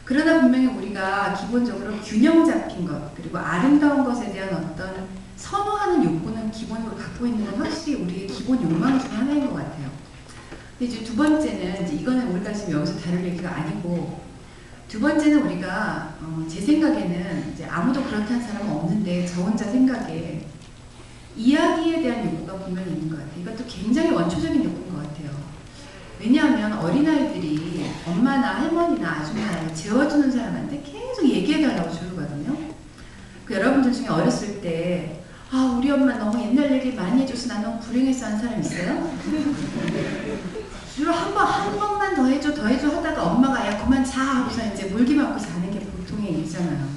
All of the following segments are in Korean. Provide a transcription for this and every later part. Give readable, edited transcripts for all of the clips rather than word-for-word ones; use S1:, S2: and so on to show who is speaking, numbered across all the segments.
S1: 그러나 분명히 우리가 기본적으로 균형 잡힌 것, 그리고 아름다운 것에 대한 어떤 선호하는 욕구는 기본으로 갖고 있는 건 확실히 우리의 기본 욕망 중 하나인 것 같아요. 근데 이제 두 번째는, 이제 이거는 우리가 지금 여기서 다룰 얘기가 아니고, 두 번째는 우리가 제 생각에는 이제 아무도 그렇다는 사람은 없는데 저 혼자 생각에 이야기에 대한 욕구가 분명히 있는 것 같아요. 이것도 굉장히 원초적인 욕구인 것 같아요. 왜냐하면 어린아이들이 엄마나 할머니나 아줌마를 재워주는 사람한테 계속 얘기해달라고 조르거든요. 그 여러분들 중에 어렸을 때 아, 우리 엄마 너무 옛날 얘기 많이 해줘서 나 너무 불행했어 하는 사람 있어요? 주로 한 번만 더 해줘 하다가 엄마가 야 그만 자 하고서 이제 물기 맞고 자는 게 보통의 일이잖아요.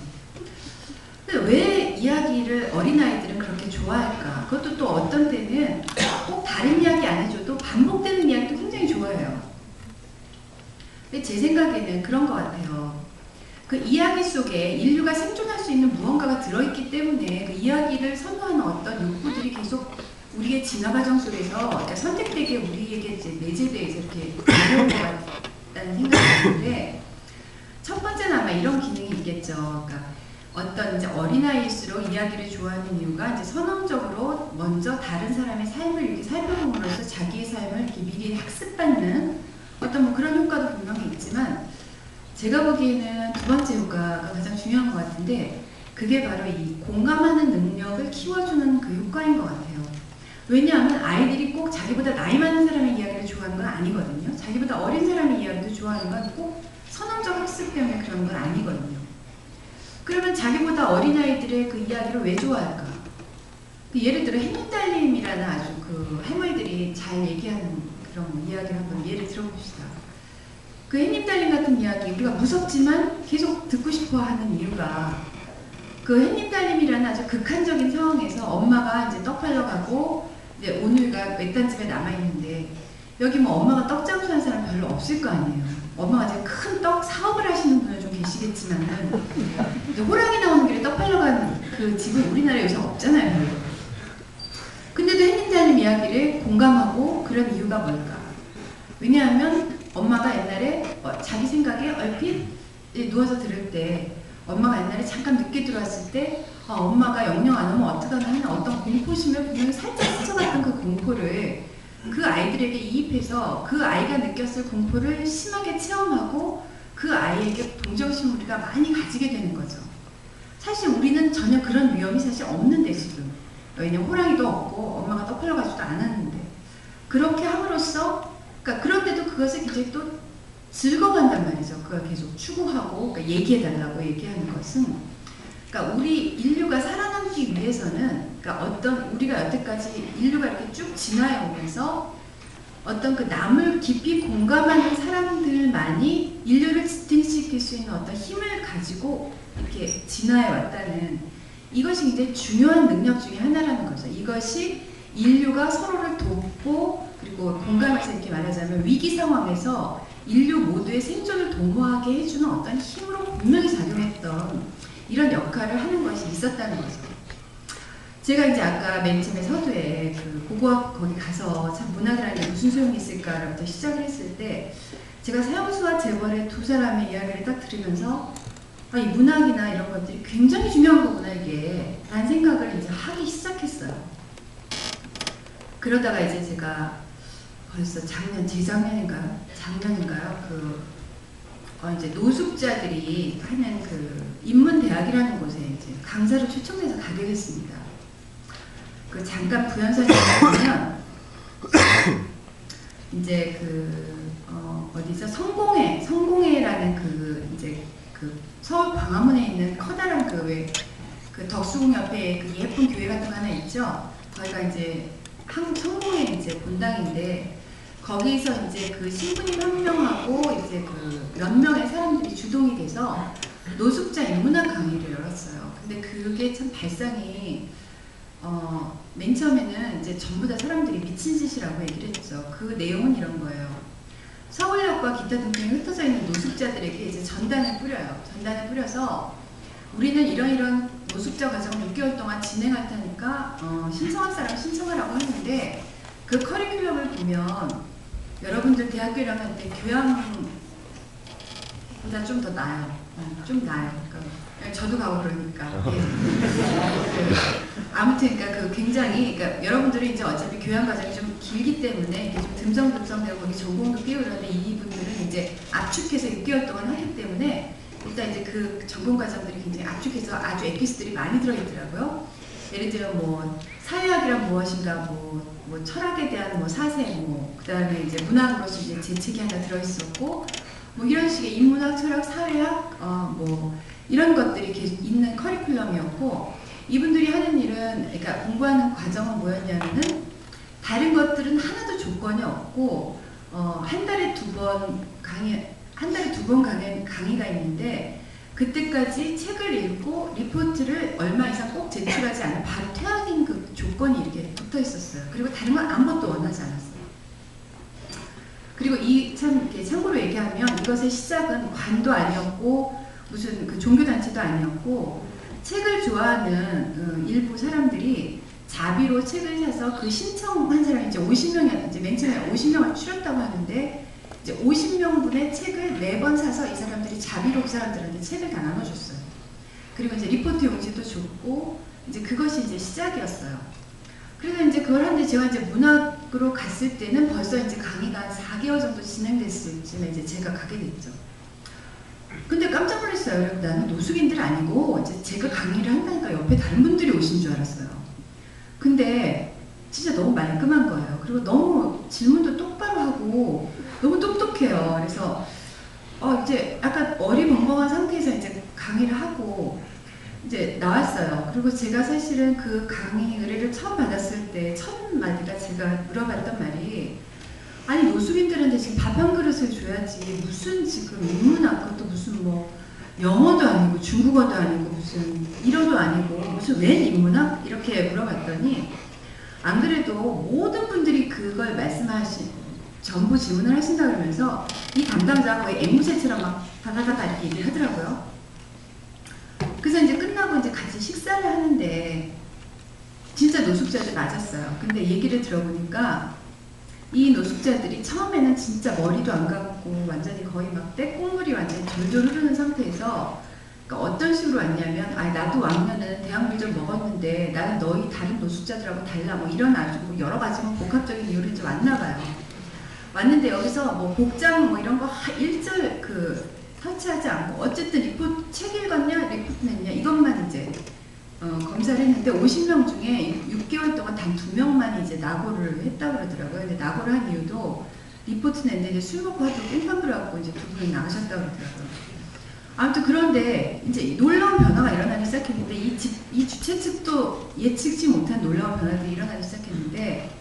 S1: 근데 왜 이야기를 어린아이들은 그렇게 좋아할까? 그것도 또 어떤 때는 꼭 다른 이야기 안 해줘도 반복되는 이야기도 굉장히 좋아해요. 근데 제 생각에는 그런 것 같아요. 그 이야기 속에 인류가 생존할 수 있는 무언가가 들어있기 때문에 그 이야기를 선호하는 어떤 욕구들이 계속 우리의 진화 과정 속에서 선택되게 우리에게 이제 내재돼서 이렇게 내려온 것 같다는 생각이 드는데, 첫 번째는 아마 이런 기능이 있겠죠. 그러니까 어떤 이제 어린아이일수록 이야기를 좋아하는 이유가 이제 선언적으로 먼저 다른 사람의 삶을 이렇게 살펴봄으로써 자기의 삶을 이렇게 미리 학습받는 어떤 뭐 그런 효과도 분명히 있지만, 제가 보기에는 두 번째 효과가 가장 중요한 것 같은데, 그게 바로 이 공감하는 능력을 키워주는 그 효과인 것 같아요. 왜냐하면 아이들이 꼭 자기보다 나이 많은 사람의 이야기를 좋아하는 건 아니거든요. 자기보다 어린 사람의 이야기를 좋아하는 건 꼭 선언적 학습 때문에 그런 건 아니거든요. 그러면 자기보다 어린아이들의 그 이야기를 왜 좋아할까? 그 예를 들어 햇님딸님이라는 아주 그 할머니들이 잘 얘기하는 그런 이야기를 한번 예를 들어봅시다. 그 햇님딸님 같은 이야기, 우리가 무섭지만 계속 듣고 싶어 하는 이유가, 그 햇님딸님이라는 아주 극한적인 상황에서 엄마가 이제 떡 팔러 가고 이제 오늘가 외딴 집에 남아있는데, 여기 뭐 엄마가 떡 장수하는 사람 별로 없을 거 아니에요. 엄마가 이제 큰 떡 사업을 하시는 분은 좀 계시겠지만은 호랑이 나오는 길에 떡 팔러 가는 그 집은 우리나라에 요새 없잖아요. 별로. 근데도 햇님딸님 이야기를 공감하고 그런 이유가 뭘까? 왜냐하면 엄마가 옛날에 자기 생각에 얼핏 누워서 들을 때, 엄마가 옛날에 잠깐 늦게 들어왔을 때 엄마가 영영 안 오면 어떡하나 하는 어떤 공포심을 분명히 살짝 스쳐갔던 그 공포를 그 아이들에게 이입해서 그 아이가 느꼈을 공포를 심하게 체험하고 그 아이에게 동정심을 우리가 많이 가지게 되는 거죠. 사실 우리는 전혀 그런 위험이 사실 없는데 지금. 왜냐면 호랑이도 없고 엄마가 떡 팔러 가지도 않았는데. 그렇게 함으로써, 그러니까 그런데도 그것을 굉장히 또 즐거워한단 말이죠. 그걸 계속 추구하고, 그러니까 얘기해달라고 얘기하는 것은. 그러니까 우리 인류가 살아남기 위해서는, 그러니까 어떤 우리가 여태까지 인류가 이렇게 쭉 진화해 오면서 어떤 그 남을 깊이 공감하는 사람들만이 인류를 지탱시킬 수 있는 어떤 힘을 가지고 이렇게 진화해 왔다는, 이것이 굉장히 중요한 능력 중에 하나라는 거죠. 이것이 인류가 서로를 돕고, 그리고 공감해서 이렇게 말하자면 위기 상황에서 인류 모두의 생존을 도모하게 해주는 어떤 힘으로 분명히 작용했던 이런 역할을 하는 것이 있었다는 거죠. 제가 이제 아까 맨 처음에 서두에 그 고고학 거기 가서 참 문학이라는 게 무슨 소용이 있을까부터 시작을 했을 때, 제가 사형수와 재벌의 두 사람의 이야기를 딱 들으면서 이 문학이나 이런 것들이 굉장히 중요한 거구나 이게 라는 생각을 이제 하기 시작했어요. 그러다가 이제 제가 벌써 재작년인가요? 이제 노숙자들이 하는 그 인문대학이라는 곳에 이제 강사로 초청돼서 가게 됐습니다. 그 잠깐 부연사진을 보면 이제 어디서 성공회라는 그 이제 그 서울 광화문에 있는 커다란 그 덕수궁 옆에 그 예쁜 교회 같은 거 하나 있죠. 거기가 이제 성공회 이제 본당인데, 거기서 이제 그 신부님 한 명하고 이제 그 몇 명의 사람들이 주동이 돼서 노숙자 인문학 강의를 열었어요. 근데 그게 참 발상이 맨 처음에는 이제 전부 다 사람들이 미친 짓이라고 얘기를 했죠. 그 내용은 이런 거예요. 서울역과 기타 등등에 흩어져 있는 노숙자들에게 이제 전단을 뿌려요. 전단을 뿌려서 우리는 이런 노숙자 과정을 6개월 동안 진행할 테니까 신청할 사람 신청하라고 하는데, 그 커리큘럼을 보면 여러분들 대학교 1학년 때 저보다 좀 더 나아요. 좀 나아요. 그러니까 저도 가고 그러니까. 예. 아무튼 그러니까 그 굉장히 그러니까 여러분들이 이제 어차피 교양 과정이 좀 길기 때문에 이게 좀 듬성듬성되고 거기 전공도 끼고 그러는데 이분들은 이제 압축해서 6개월 동안 하기 때문에 일단 이제 그 전공 과정들이 굉장히 압축해서 아주 에피소드들이 많이 들어있더라고요. 예를 들어 뭐 사회학이란 무엇인가, 뭐 철학에 대한 뭐 사세, 뭐 그다음에 이제 문학으로서 이제 제 책이 하나 들어있었고, 뭐 이런 식의 인문학, 철학, 사회학, 뭐 이런 것들이 있는 커리큘럼이었고, 이분들이 하는 일은 그러니까 공부하는 과정은 뭐였냐면은 다른 것들은 하나도 조건이 없고 한 달에 두 번 강의가 있는데 그때까지 책을 읽고 리포트를 얼마 이상 꼭 제출하지 않으면 바로 퇴학인 그 조건이 이렇게 붙어 있었어요. 그리고 다른 건 아무것도 원하지 않았어요. 그리고 참고로 얘기하면 이것의 시작은 관도 아니었고 무슨 그 종교단체도 아니었고 책을 좋아하는 일부 사람들이 자비로 책을 사서 그 신청한 사람이 이제 50명이 이제 맨 처음에 50명을 추렸다고 하는데 이제 50명분의 책을 매번 사서 이 사람들이 자비로 그 사람들한테 책을 다 나눠줬어요. 그리고 이제 리포트 용지도 줬고 이제 그것이 이제 시작이었어요. 그래서 이제 그걸 하는데 제가 이제 문학으로 갔을 때는 벌써 이제 강의가 한 4개월 정도 진행됐을 쯤에 이제 제가 가게 됐죠. 근데 깜짝 놀랐어요. 나는 노숙인들 아니고 이제 제가 강의를 한다니까 옆에 다른 분들이 오신 줄 알았어요. 근데 진짜 너무 말끔한 거예요. 그리고 너무 질문도 똑바로 하고 너무 똑똑해요. 그래서 이제 약간 어리벙벙한 상태에서 이제 강의를 하고 이제 나왔어요. 그리고 제가 사실은 그 강의 의뢰를 처음 받았을 때 첫 마디가 제가 물어봤던 말이 아니 노숙인들한테 지금 밥 한 그릇을 줘야지 무슨 지금 인문학 그것도 무슨 뭐 영어도 아니고 중국어도 아니고 무슨 일어도 아니고 무슨 웬 인문학? 이렇게 물어봤더니 안 그래도 모든 분들이 그걸 전부 질문을 하신다 그러면서 이 담당자가 거의 앵무새처럼 막 다다다다 이렇게 얘기를 하더라고요. 그래서 이제 끝나고 이제 같이 식사를 하는데 진짜 노숙자들 맞았어요. 근데 얘기를 들어보니까 이 노숙자들이 처음에는 진짜 머리도 안 감고 완전히 거의 막 떼국물이 완전히 졸졸 흐르는 상태에서 그러니까 어떤 식으로 왔냐면 나도 왕년은 대학물 좀 먹었는데 나는 너희 다른 노숙자들하고 달라 뭐 이런 아주 뭐 여러 가지 뭐 복합적인 이유로 이제 왔나 봐요. 왔는데 여기서 뭐 복장 뭐 이런 거 일절 터치하지 않고 어쨌든 리포트 책 읽었냐 리포트 냈냐 이것만 이제 검사를 했는데 50명 중에 6개월 동안 단 2명만 이제 낙오를 했다고 그러더라고요. 근데 낙오를 한 이유도 리포트 냈는데 이제 술 먹고 하도 깽판 부려갖고 이제 2분이 나가셨다고 그러더라고요. 아무튼 그런데 이제 놀라운 변화가 일어나기 시작했는데 이 주최 측도 예측치 못한 놀라운 변화들이 일어나기 시작했는데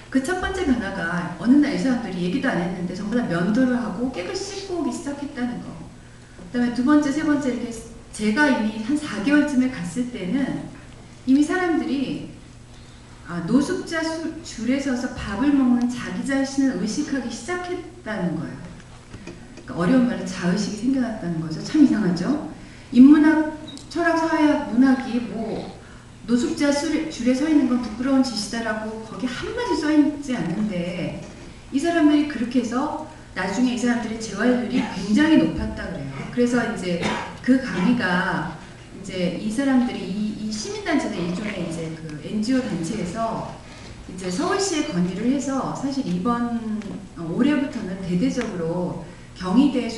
S1: 그 첫 번째 변화가 어느 날 이 사람들이 얘기도 안 했는데 전부 다 면도를 하고 깨끗이 씻고 오기 시작했다는 거. 그 다음에 두 번째, 세 번째 이렇게 제가 이미 한 4개월쯤에 갔을 때는 이미 사람들이 노숙자 줄에 서서 밥을 먹는 자기 자신을 의식하기 시작했다는 거예요. 그러니까 어려운 말로 자의식이 생겨났다는 거죠. 참 이상하죠? 인문학, 철학, 사회학, 문학이 뭐 노숙자 줄에 서 있는 건 부끄러운 짓이다라고 거기 한마디 써 있지 않는데 이 사람들이 그렇게 해서 나중에 이 사람들의 재활률이 굉장히 높았다 그래요. 그래서 이제 그 강의가 이제 이 사람들이 이 시민단체는 일종의 이제 그 NGO 단체에서 이제 서울시에 건의를 해서 사실 이번 올해부터는 대대적으로 경희대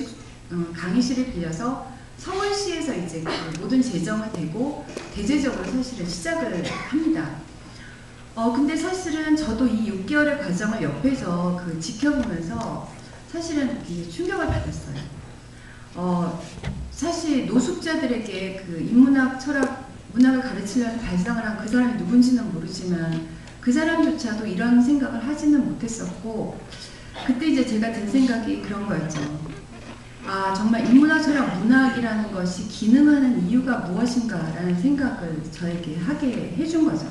S1: 강의실을 빌려서 서울시에서 이제 그 모든 재정을 대고 대대적으로 사실은 시작을 합니다. 근데 사실은 저도 이 6개월의 과정을 옆에서 지켜보면서 사실은 충격을 받았어요. 사실 노숙자들에게 그 인문학, 철학, 문학을 가르치려는 발상을 한 그 사람이 누군지는 모르지만 그 사람조차도 이런 생각을 하지는 못했었고 그때 이제 제가 든 생각이 그런 거였죠. 정말 인문학, 철학, 문학이라는 것이 기능하는 이유가 무엇인가라는 생각을 저에게 하게 해준 거죠.